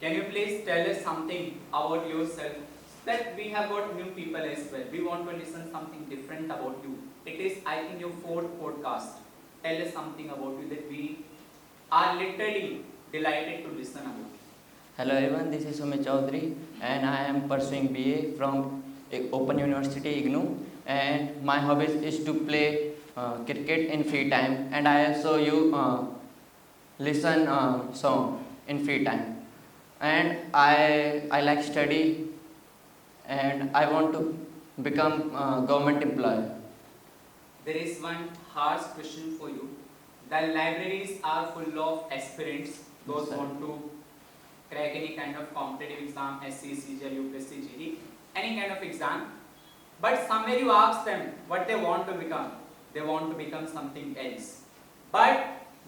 Can you please tell us something about yourself? That we have got new people as well. We want to listen something different about you. It is, I think, your fourth podcast. Tell us something about you that we are literally delighted to listen about. Hello everyone, this is Sumit Chaudhary and I am pursuing BA from Open University IGNOU, and my hobbies is to play cricket in free time, and I also listen song in free time, and I like study, and I want to become government employee. There is one harsh question for you. The libraries are full of aspirants, those Yes, want to crack any kind of competitive exam, SC, CGL, UPSC, GD, any kind of exam. But somewhere you ask them what they want to become. They want to become something else. But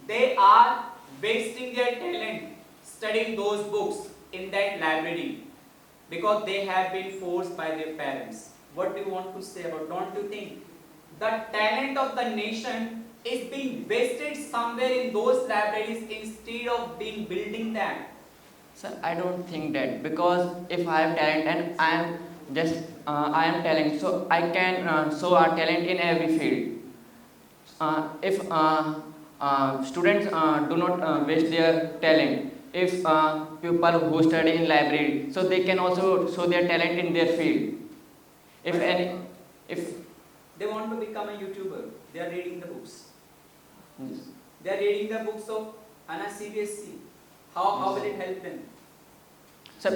they are wasting their talent studying those books in that library because they have been forced by their parents. What do you want to say about? Don't you think the talent of the nation is being wasted somewhere in those libraries instead of being building them? Sir, I don't think that, because if I have talent and I am talent, so I can show our talent in every field. If students do not waste their talent, if people who study in library, so they can also show their talent in their field. If But any, if they want to become a YouTuber, they are reading the books. yes. They are reading the books of Anna CBSC. How will it help them? So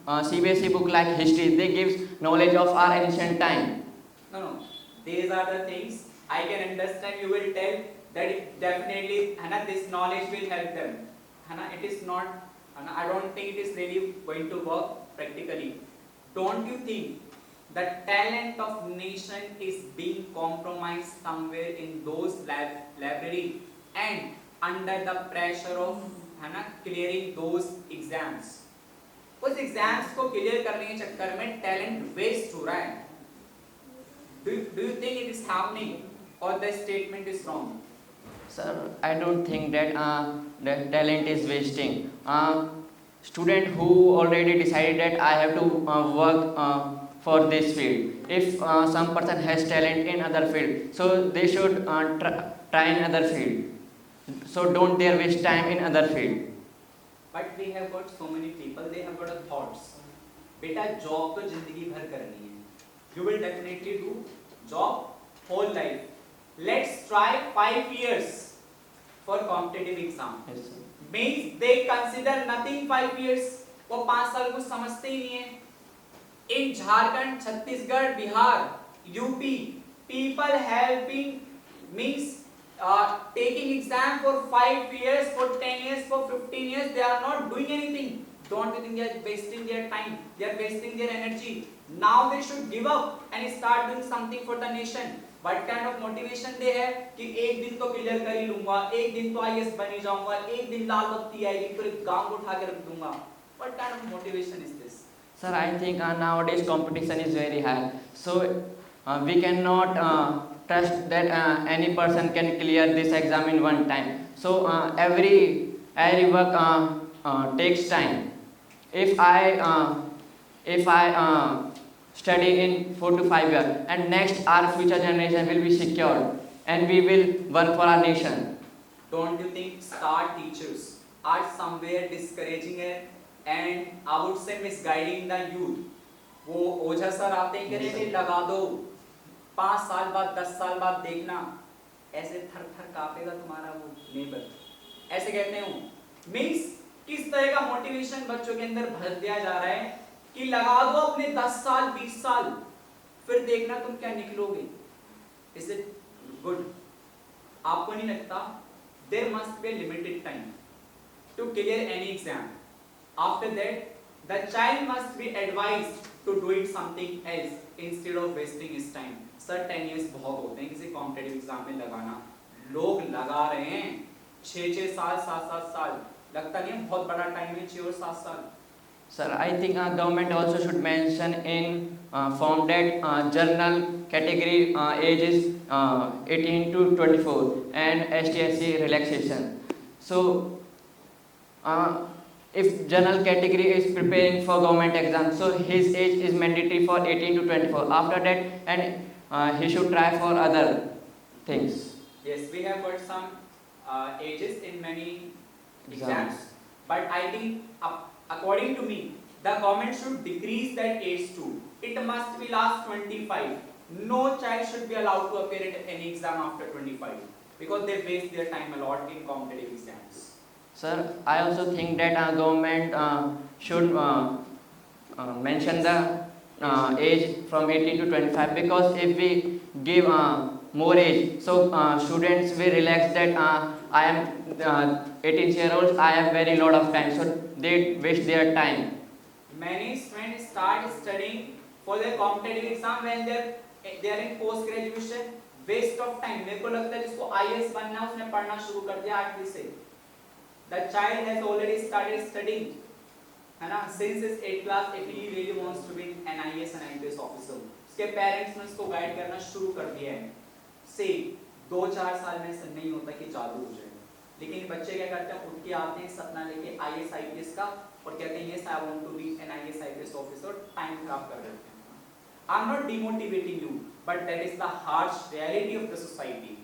CBSE book like history, they gives knowledge of our ancient time. No. These are the things I can understand. You will tell that it definitely, Hannah, this knowledge will help them. Hannah, it is not, Hannah, I don't think it is really going to work practically. Don't you think the talent of nation is being compromised somewhere in those library and under the pressure of Hannah clearing those exams? उस exams को clear करने के चक्कर में talent waste हो रहा है. Do you think it is happening or the statement is wrong? Sir, I don't think that the talent is wasting. Student who already decided that I have to work for this field. If some person has talent in other field, so they should try in other field. So don't dare waste time in other field. But we have got so many people, they have got a thoughts. बेटा job तो जिंदगी भर करनी है. You will definitely do job whole life. Let's try 5 years for competitive exam. Yes, sir. Means they consider nothing 5 years. वो 5 साल कुछ समझते ही नहीं है. In Jharkhand, Chhattisgarh, Bihar, UP, people have been means taking exam for 5 years, for 10 years, for 15 years. They are not doing anything. Don't you think they are wasting their time? They are wasting their energy. Now they should give up and start doing something for the nation. What kind of motivation they have? कि एक दिन तो clear कर ही लूंगा, एक दिन तो IAS बन ही जाऊंगा, एक दिन लाल बत्ती आएगी तो एक गांव को उठा के रख दूंगा. What kind of motivation is this? Sir, I think nowadays competition is very high. So we cannot trust that any person can clear this exam in one time. So every work takes time. If I study in 4 to 5 years, and next our future generation will be secured, and we will work for our nation. Don't you think star teachers are somewhere discouraging it and I would say misguiding the youth? वो ओझा sir आते हैं कह रहे हैं लगा दो 5 साल बाद 10 साल बाद देखना ऐसे थर थर कांपेगा तुम्हारा वो नेबर, ऐसे कहते हैं. मीन्स किस तरह का मोटिवेशन बच्चों के अंदर भर दिया जा रहा है कि लगा दो अपने 10 साल 20 साल फिर देखना तुम क्या निकलोगे. Is it good? आपको नहीं लगता there must be a limited time to clear any exam? After that the child must be advised to do it something else instead of wasting his time. Sir, 10 years बहुत होते हैं किसी competitive exam में लगाना. लोग लगा रहे हैं 6 साल 7 साल. लगता नहीं है बहुत बड़ा टाइम है 6 और 7 साल? Sir, I think government also should mention in form that general category age is 18 to 24 and ST/SC relaxation. So if general category is preparing for government exam, so his age is mandatory for 18 to 24. After that, and he should try for other things. Yes, we have got some ages in many Exams. exams, but I think according to me, the government should decrease that age too. It must be last 25. No child should be allowed to appear at any exam after 25 because they waste their time a lot in competitive exams. Sir, I also think that government should mention the age from 18 to 25, because if we give more age, so students will relax that I am 18-year-olds, I have very lot of time, so they waste their time. Many students start studying for their competitive exam when they are in post graduation. Waste of time. मेरे को लगता है जिसको IAS बनना है उसने पढ़ना शुरू कर दिया 8वीं से. The child has already started studying, है ना? Since his 8th class, if he really wants to be an IAS and IPS officer, उसके पेरेंट्स ने उसको गाइड करना शुरू कर दिया है. से 2-4 साल में ऐसा नहीं होता कि चालू हो जाए. लेकिन बच्चे क्या करते हैं, उठ के आते हैं सपना लेके IAS IPS का और कहते हैं yes I want to be an IAS IPS officer, time खराब कर देते हैं. I'm not demotivating you, but that is the harsh reality of the society.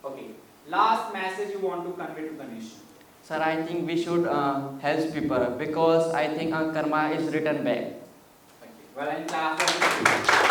Okay, last message you want to convey to the nation. Sir, I think we should help people, because I think karma is written back. Okay, well, in class.